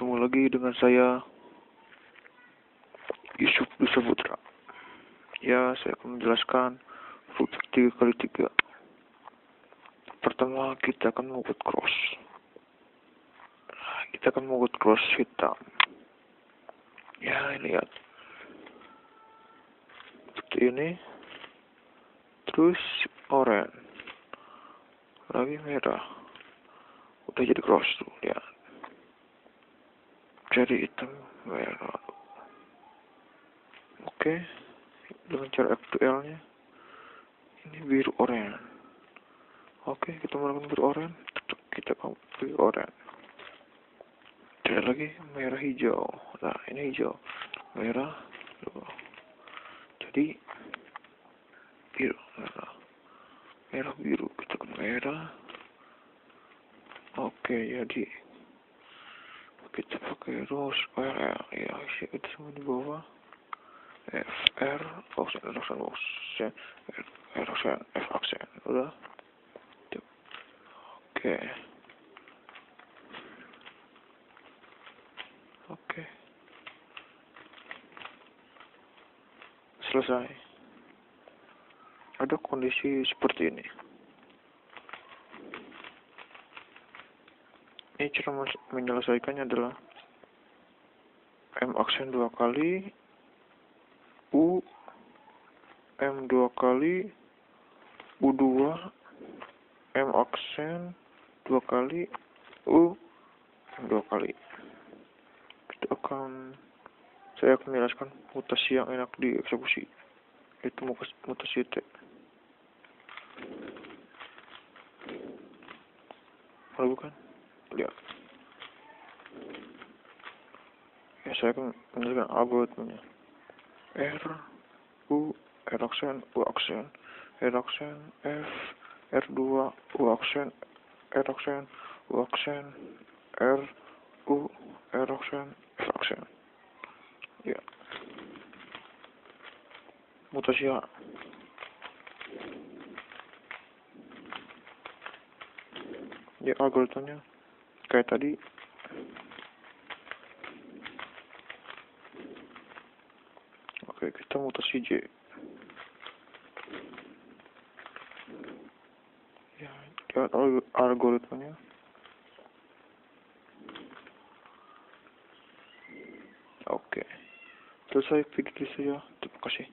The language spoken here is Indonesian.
Ketemu lagi dengan saya, Yusuf Dusaputra. Ya, saya akan menjelaskan fungsi 3x3. Pertama, kita akan membuat cross. Kita akan membuat cross hitam. Ya, lihat. Seperti ini. Terus oranye. Lagi merah. Udah jadi cross tuh, lihat. Jadi hitam merah. Oke, dengan cara F2L nya ini biru oranye. Oke, kita melakukan biru oranye, kita biru oranye. Ada lagi merah hijau. Nah, ini hijau, merah, jadi biru, merah biru, kita ke merah. Oke, jadi kita pakai rose ORL ya, itu semua di bawah. FR aksen F aksen udah. Oke, selesai. Ada kondisi seperti ini. Ini cara menyelesaikannya adalah M aksen 2 kali, U, M 2 kali, U2, M aksen 2 kali, U, M 2 kali. Saya akan menjelaskan mutasi yang enak dieksekusi, yaitu mutasi T. Lalu kan, lihat. Ya, saya akan menjelaskan algoritmanya. R, U, R aksen, U aksen, R aksen, F, R2, U aksen, R aksen, U aksen, R, U, R aksen, F aksen. Ya. Mutasi A. Ya, algoritmanya kayak tadi. Oke, kita mutasi J. Ya, lihat algoritmanya. Oke. Selesai video saya. Terima kasih.